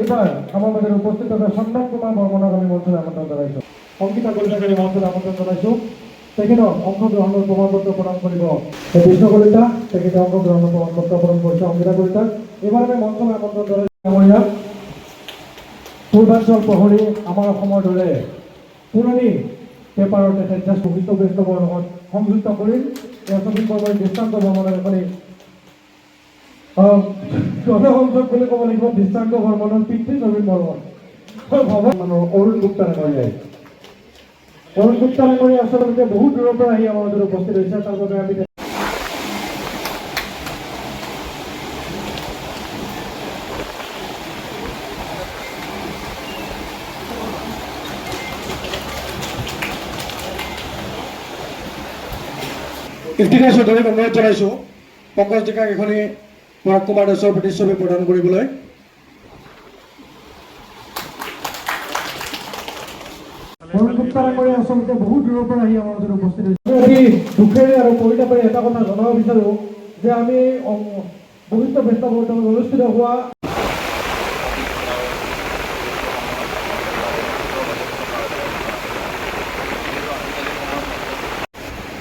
এবার আমাদের উপস্থিত থাকা সন্ন্যাস কুমার বর্মনাক আমি মঞ্চে আমন্ত্রণ জানাইছো অঙ্কিতা কলিতাকে মঞ্চে আমন্ত্রণ জানাইছো তেখেতক অংশগ্রহণের প্রমাণপত্র প্রদান কৰিব বিষ্ণু কলিতা তেখেতে অংশগ্ৰহণেৰ প্ৰমাণপত্ৰ প্ৰদান কৰিছে অঙ্কিতা কলিতাক এবাৰ আমি মঞ্চে আমন্ত্ৰণ জানাইছো আমাৰ ইয়াত পূৰ্বাঞ্চল প্ৰহৰী আমাৰ অসমৰ দৰে পুৰণি পেপাৰৰ তেখেত জাষ্ট বৈশিষ্ট্য বৈষ্ণৱৰ লগত সংযুক্ত কৰি ৰচনী বৰ্মনৰ দৃষ্টান্ত ভ্ৰমণৰ এখনি গণসংযোগ বুলি ক'ব লাগিব দৃষ্টান্ত ভ্ৰমণৰ পিতৃ নবীন বৰ্মন ভৱনৰ অৰুণ গুপ্তা ডাঙৰীয়াই অৰুণ গুপ্তা ডাঙৰীয়া আচলতে বহুত দূৰৰ পৰা আহি আমাৰ মাজত উপস্থিত হৈছে তাৰ বাবে আমি ইতিহাস ধৰি অনুৰোধ জনাইছোঁ পংকজ ডেকাক এখনি পৰাগ কুমাৰ দাসৰ প্ৰতিচ্ছবি প্ৰদান কৰিবলৈ অৰুণ গুপ্তা ডাঙৰীয়া আচলতে বহুত দূৰৰ পৰা আহি আমাৰ মাজত উপস্থিত হৈছে অতি দুখেৰে আৰু পৰিতাপেৰে এটা কথা জনাব বিচাৰোঁ যে আমি বৈশিষ্ট্য বৈষ্ণৱ অনুষ্ঠিত হোৱা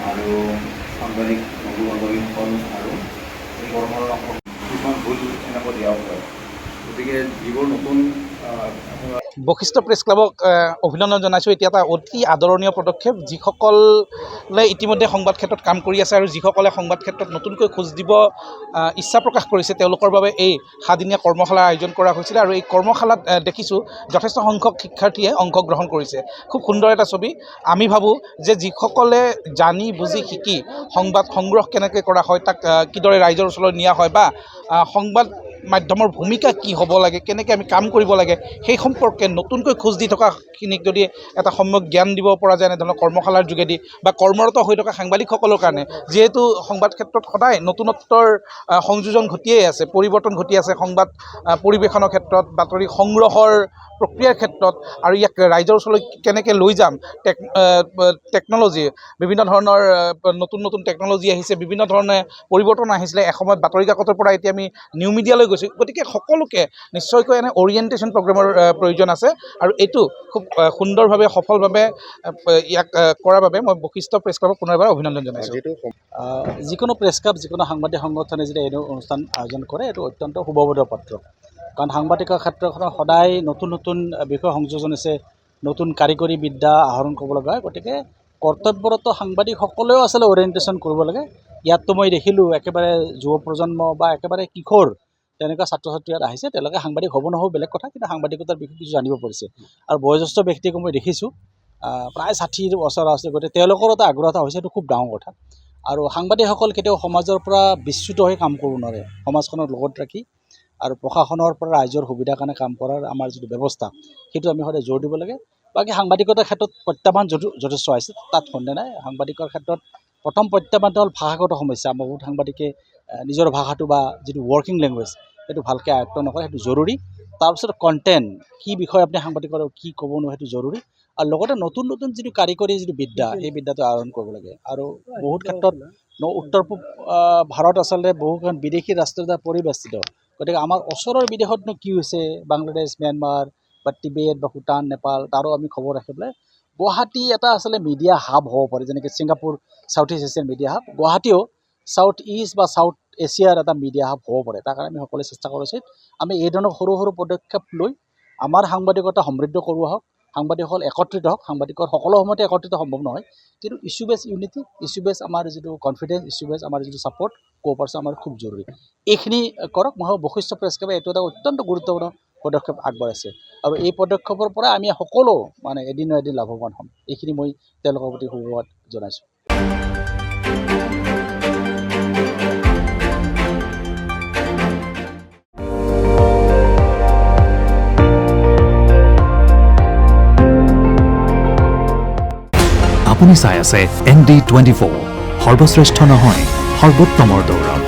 আৰু সাংবাদিক বন্ধু বান্ধৱীসকল আৰু এই কৰ্মৰ কিছুমান ভুল চিনাব দিয়া হয় গতিকে যিবোৰ নতুন বৈশিষ্ট্য প্ৰেছ ক্লাবক অভিনন্দন জনাইছোঁ। এতিয়া এটা অতি আদৰণীয় পদক্ষেপ যিসকলে ইতিমধ্যে সংবাদ ক্ষেত্ৰত কাম কৰি আছে আৰু যিসকলে সংবাদ ক্ষেত্ৰত নতুনকৈ খোজ দিব ইচ্ছা প্ৰকাশ কৰিছে তেওঁলোকৰ বাবে এই 7 দিনীয়া কৰ্মশালাৰ আয়োজন কৰা হৈছিলে আৰু এই কৰ্মশালাত দেখিছোঁ যথেষ্ট সংখ্যক শিক্ষাৰ্থীয়ে অংশগ্ৰহণ কৰিছে। খুব সুন্দৰ এটা ছবি। আমি ভাবোঁ যে যিসকলে জানি বুজি শিকি সংবাদ সংগ্ৰহ কেনেকৈ কৰা হয় তাক কিদৰে ৰাইজৰ ওচৰলৈ নিয়া হয় বা সংবাদ মাধ্যমৰ ভূমিকা কি হ'ব লাগে কেনেকৈ আমি কাম কৰিব লাগে সেই সম্পৰ্কে নতুনকৈ খোজ দি থকাখিনিক যদি এটা সম্যক জ্ঞান দিব পৰা যায় এনেধৰণৰ কৰ্মশালাৰ যোগেদি বা কৰ্মৰত হৈ থকা সাংবাদিকসকলৰ কাৰণে যিহেতু সংবাদ ক্ষেত্ৰত সদায় নতুনত্বৰ সংযোজন ঘটিয়েই আছে পৰিৱৰ্তন ঘটি আছে সংবাদ পৰিৱেশনৰ ক্ষেত্ৰত বাতৰি সংগ্ৰহৰ প্ৰক্ৰিয়াৰ ক্ষেত্ৰত আৰু ইয়াক ৰাইজৰ ওচৰলৈ কেনেকৈ লৈ যাম টেকন'লজি বিভিন্ন ধৰণৰ নতুন নতুন টেকন'লজি আহিছে বিভিন্ন ধৰণে পৰিৱৰ্তন আহিছিলে এসময়ত বাতৰি কাকতৰ পৰা এতিয়া আমি নিউ মিডিয়ালৈ গৈছোঁ গতিকে সকলোকে নিশ্চয়কৈ এনে অৰিয়েণ্টেশ্যন প্ৰগ্ৰেমৰ প্ৰয়োজন আছে আৰু এইটো খুব সুন্দৰভাৱে সফলভাৱে ইয়াক কৰাৰ বাবে মই বৈশিষ্ট্য প্ৰেছ ক্লাবক পুনৰ এবাৰ অভিনন্দন জনাইছোঁ। যিকোনো প্ৰেছ ক্লাব যিকোনো সাংবাদিক সংগঠনে যদি এনে অনুষ্ঠান আয়োজন কৰে এইটো অত্যন্ত শুভবোধৰ পাত্ৰ কাৰণ সাংবাদিকৰ ক্ষেত্ৰখনত সদায় নতুন নতুন বিষয় সংযোজন আছে নতুন কাৰিকৰী বিদ্যা আহৰণ কৰিব লগা হয় গতিকে কৰ্তব্যৰত সাংবাদিকসকলেও আচলতে অৰিয়েণ্টেশ্যন কৰিব লাগে। ইয়াততো মই দেখিলোঁ একেবাৰে যুৱ প্ৰজন্ম বা একেবাৰে কিশোৰ তেনেকুৱা ছাত্ৰ ছাত্ৰী ইয়াত আহিছে তেওঁলোকে সাংবাদিক হ'ব নহ'ব বেলেগ কথা কিন্তু সাংবাদিকতাৰ বিষয়ে কিছু জানিব পাৰিছে আৰু বয়োজ্যেষ্ঠ ব্যক্তিকো মই দেখিছোঁ প্ৰায় 60 বছৰ আছে গতিকে তেওঁলোকৰ এটা আগ্ৰহ এটা হৈছে এইটো খুব ডাঙৰ কথা আৰু সাংবাদিকসকল কেতিয়াও সমাজৰ পৰা বিচ্যুত হৈ কাম কৰিব নোৱাৰে সমাজখনৰ লগত ৰাখি আৰু প্ৰশাসনৰ পৰা ৰাইজৰ সুবিধাৰ কাৰণে কাম কৰাৰ আমাৰ যিটো ব্যৱস্থা সেইটো আমি সদায় জোৰ দিব লাগে। বাকী সাংবাদিকতাৰ ক্ষেত্ৰত প্ৰত্যাহ্বান যথেষ্ট আহিছে তাত সন্দেহ নাই। সাংবাদিকৰ ক্ষেত্ৰত প্ৰথম প্ৰত্যাহ্বানটো হ'ল ভাষাগত সমস্যা আমাৰ বহুত সাংবাদিকে নিজৰ ভাষাটো বা যিটো ৱৰ্কিং লেংগুৱেজ সেইটো ভালকৈ আয়ত্ব নকৰে সেইটো জৰুৰী। তাৰপিছত কণ্টেণ্ট কি বিষয়ে আপুনি সাংবাদিকৰ কি ক'বনো সেইটো জৰুৰী আৰু লগতে নতুন নতুন যিটো কাৰিকৰী যিটো বিদ্যা এই বিদ্যাটো আহৰণ কৰিব লাগে আৰু বহুত ক্ষেত্ৰত উত্তৰ পূব ভাৰত আচলতে বহুখন বিদেশী ৰাষ্ট্ৰৰ দ্বাৰা পৰিবেষ্টিত গতিকে আমাৰ ওচৰৰ বিদেশতনো কি হৈছে বাংলাদেশ ম্যানমাৰ বা টিবেট বা ভূটান নেপাল তাৰো আমি খবৰ ৰাখি পেলাই গুৱাহাটী এটা আচলতে মিডিয়া হাব হ'ব পাৰে যেনেকৈ Singapore south east Asian media hub গুৱাহাটীও সাউথ ইষ্ট বা সাউথ এছিয়াৰ এটা মিডিয়া হাব হ'ব পাৰে তাৰ কাৰণে আমি সকলোৱে চেষ্টা কৰা উচিত। আমি এই ধৰণৰ সৰু সৰু পদক্ষেপ লৈ আমাৰ সাংবাদিকতা সমৃদ্ধ কৰোৱা হওক সাংবাদিকসকল একত্ৰিত হওক সাংবাদিকৰ সকলো সময়তে একত্ৰিত সম্ভৱ নহয় কিন্তু ইছ্যু বেছ ইউনিটি ইছ্যু বেছ আমাৰ যিটো কনফিডেঞ্চ ইছ্যু বেছ আমাৰ যিটো ছাপৰ্ট কোঅপাৰেশ্যন আমাৰ খুব জৰুৰী এইখিনি কৰক। মই বৈশিষ্ট্য প্ৰেছ ক্লাবে এইটো এটা অত্যন্ত গুৰুত্বপূৰ্ণ পদক্ষেপ আগবঢ়াইছে আৰু এই পদক্ষেপৰ পৰা আমি সকলো মানে এদিন লাভৱান হ'ম এইখিনি মই তেওঁলোকৰ প্ৰতি ধন্যবাদ জনাইছোঁ। আপুনি চাই আছে ND24 সৰ্বশ্ৰেষ্ঠ নহয় সৰ্বোত্তমৰ দৌৰ।